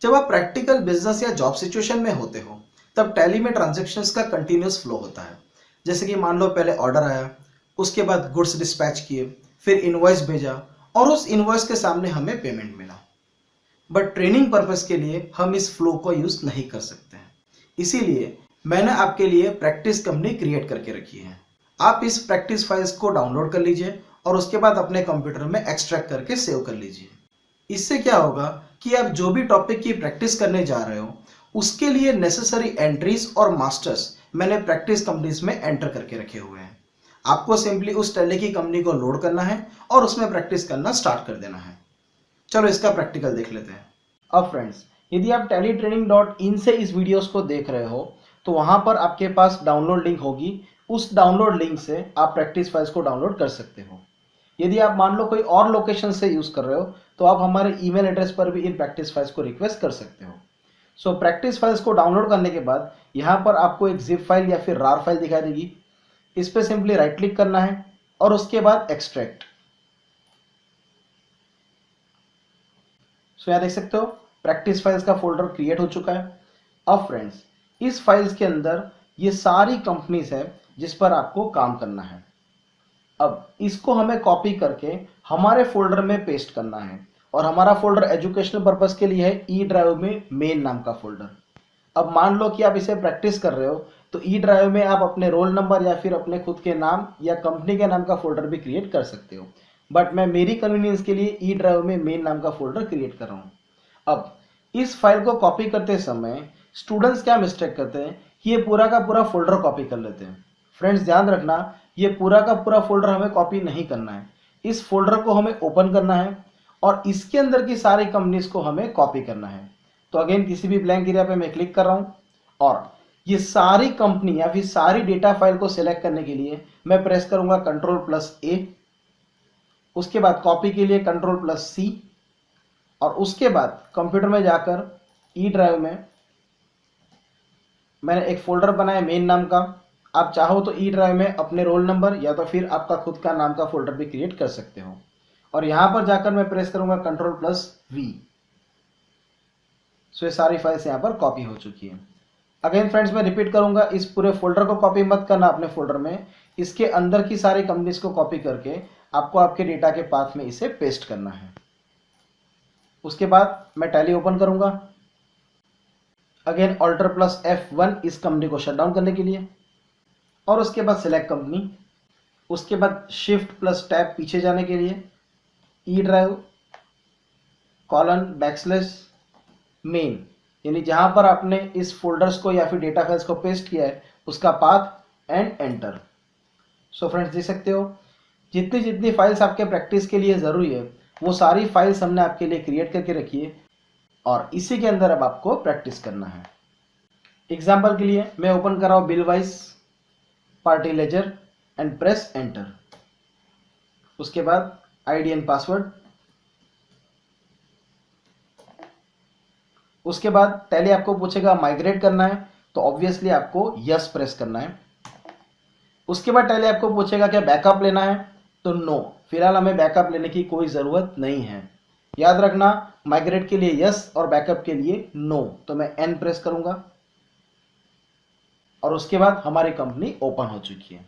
जब आप practical business या जॉब सिचुएशन में होते हो तब टैली में ट्रांजैक्शंस का कंटिन्यूस फ्लो होता है। जैसे कि मान लो पहले ऑर्डर आया, उसके बाद गुड्स डिस्पैच किए, फिर इनवॉइस भेजा और उस इनवॉइस के सामने हमें पेमेंट मिला। बट ट्रेनिंग पर्पस के लिए हम इस फ्लो को यूज नहीं कर सकते हैं। इसीलिए मैंने आपके लिए प्रैक्टिस कंपनी क्रिएट करके रखी है। आप इस प्रैक्टिस फाइल्स को डाउनलोड कर लीजिए और उसके बाद अपने कंप्यूटर में एक्सट्रैक्ट करके सेव कर लीजिए। इससे क्या होगा कि आप जो भी टॉपिक की प्रैक्टिस करने जा रहे हो उसके लिए नेसेसरी एंट्रीज और मास्टर्स मैंने प्रैक्टिस कंपनीज में एंटर करके रखे हुए हैं। आपको सिंपली उस टैली की कंपनी को लोड करना है और उसमें प्रैक्टिस करना स्टार्ट कर देना है। चलो इसका प्रैक्टिकल देख लेते हैं। अब फ्रेंड्स, यदि आप tally-training.in से इस वीडियोस को देख रहे हो तो वहां पर आपके पास डाउनलोड लिंक होगी। उस डाउनलोड लिंक से आप प्रैक्टिस फाइल्स को डाउनलोड कर सकते हो। यदि आप मान लो कोई और लोकेशन से यूज कर रहे हो तो आप हमारे ईमेल एड्रेस पर भी इन प्रैक्टिस फाइल्स को रिक्वेस्ट कर सकते हो। सो प्रैक्टिस फाइल्स को डाउनलोड करने के बाद यहाँ पर आपको एक जिप फाइल या फिर रार फाइल दिखाई देगी। इस पर सिंपली राइट क्लिक करना है और उसके बाद एक्सट्रैक्ट। सो यहाँ देख सकते हो प्रैक्टिस फाइल्स का फोल्डर क्रिएट हो चुका है। अब फ्रेंड्स, इस फाइल्स के अंदर ये सारी कंपनीज है जिस पर आपको काम करना है। अब इसको हमें कॉपी करके हमारे फोल्डर में पेस्ट करना है और हमारा फोल्डर एजुकेशनल पर्पस के लिए है ई ड्राइव में मेन नाम का फोल्डर। अब मान लो कि आप इसे प्रैक्टिस कर रहे हो तो ई ड्राइव में आप अपने रोल नंबर या फिर अपने खुद के नाम या कंपनी के नाम का फोल्डर भी क्रिएट कर सकते हो। बट मैं मेरी कन्वीनियंस के लिए ई ड्राइव में मेन नाम का फोल्डर क्रिएट कर रहा हूँ। अब इस फाइल को कॉपी करते समय स्टूडेंट्स क्या मिस्टेक करते हैं कि ये पूरा का पूरा फोल्डर कॉपी कर लेते हैं। फ्रेंड्स ध्यान रखना, ये पूरा का पूरा फोल्डर हमें कॉपी नहीं करना है। इस फोल्डर को हमें ओपन करना है और इसके अंदर की सारी कंपनीज को हमें कॉपी करना है। तो अगेन किसी भी ब्लैंक एरिया पे मैं क्लिक कर रहा हूँ और ये सारी कंपनी या फिर सारी डेटा फाइल को सिलेक्ट करने के लिए मैं प्रेस करूंगा Ctrl+A। उसके बाद कॉपी के लिए Ctrl+C और उसके बाद कंप्यूटर में जाकर ई ड्राइव में मैंने एक फोल्डर बनाया मेन नाम का। आप चाहो तो ई ड्राइव में अपने रोल नंबर या तो फिर आपका खुद का नाम का फोल्डर भी क्रिएट कर सकते हो और यहां पर जाकर मैं प्रेस करूंगा Ctrl+V। सो ये सारी फाइल्स यहां पर कॉपी हो चुकी है। अगेन फ्रेंड्स, मैं रिपीट करूंगा, इस पूरे फोल्डर को कॉपी मत करना अपने फोल्डर में। इसके अंदर की सारी कंपनीज को कॉपी करके आपको आपके डेटा के पाथ में इसे पेस्ट करना है। उसके बाद मैं टैली ओपन करूंगा। अगेन Alt+F1 इस कंपनी को शट डाउन करने के लिए और उसके बाद सिलेक्ट कंपनी। उसके बाद Shift+Tab पीछे जाने के लिए ई ड्राइव :/main, यानी जहां पर आपने इस फोल्डर्स को या फिर डेटा फाइल्स को पेस्ट किया है उसका path and enter. So friends देख सकते हो जितनी जितनी फाइल्स आपके प्रैक्टिस के लिए ज़रूरी है वो सारी फाइल्स हमने आपके लिए क्रिएट करके रखी है और इसी के अंदर अब आपको प्रैक्टिस करना है। एग्जाम्पल के लिए मैं ओपन कर रहा हूँ bill wise party ledger and press enter. उसके बाद आईडी एंड पासवर्ड। उसके बाद टैली आपको पूछेगा माइग्रेट करना है तो ऑब्वियसली आपको यस प्रेस करना है। उसके बाद टैली आपको पूछेगा क्या बैकअप लेना है तो नो, फिलहाल हमें बैकअप लेने की कोई ज़रूरत नहीं है। याद रखना, माइग्रेट के लिए यस और बैकअप के लिए नो, तो मैं एन प्रेस करूंगा और उसके बाद हमारी कंपनी ओपन हो चुकी है।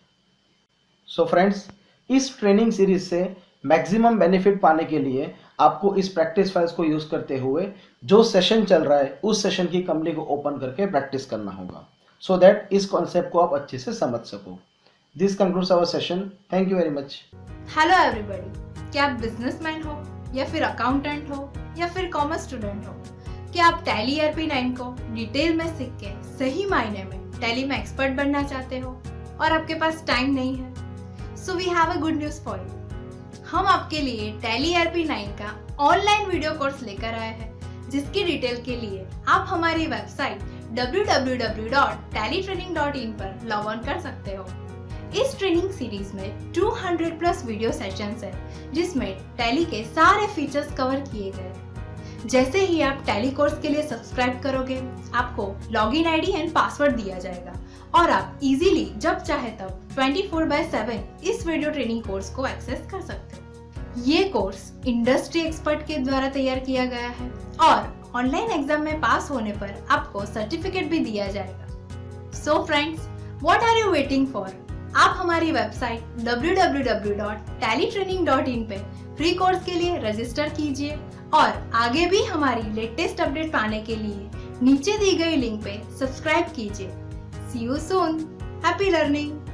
सो फ्रेंड्स, इस ट्रेनिंग सीरीज से मैक्सिमम बेनिफिट पाने के लिए आपको इस प्रैक्टिस फाइल्स को यूज करते हुए जो सेशन चल रहा है उस सेशन की कंपनी को ओपन करके प्रैक्टिस करना होगा सो दैट इस कॉन्सेप्ट को आप अच्छे से समझ सको। This concludes our session. Thank you very much. Hello everybody, क्या आप बिजनेसमैन हो या फिर अकाउंटेंट हो या फिर कॉमर्स स्टूडेंट हो? क्या आप टैली ERP9 को डिटेल में सीख के सही मायने में टैली में एक्सपर्ट बनना चाहते हो और आपके पास टाइम नहीं है? So we have a good news for you. हम आपके लिए टैली ERP9 का ऑनलाइन वीडियो कोर्स लेकर आए हैं जिसकी डिटेल के लिए आप हमारी वेबसाइट www.tallytraining.in पर लॉग ऑन कर सकते हो। इस ट्रेनिंग सीरीज में 200+ वीडियो सेशंस है जिसमें टैली के सारे फीचर्स कवर किए गए। जैसे ही आप टैली कोर्स के लिए सब्सक्राइब करोगे आपको लॉगिन आईडी एंड पासवर्ड दिया जाएगा और आप इजीली जब चाहे तब 24/7 इस वीडियो ट्रेनिंग कोर्स को एक्सेस कर सकते हो। ये कोर्स इंडस्ट्री एक्सपर्ट के द्वारा तैयार किया गया है और ऑनलाइन एग्जाम में पास होने पर आपको सर्टिफिकेट भी दिया जाएगा। So friends, what are you waiting for? आप हमारी वेबसाइट www.tallytraining.in पे फ्री कोर्स के लिए रजिस्टर कीजिए और आगे भी हमारी लेटेस्ट अपडेट पाने के लिए नीचे दी गई लिंक पे सब्सक्राइब कीजिए। सी यू सून। Happy learning.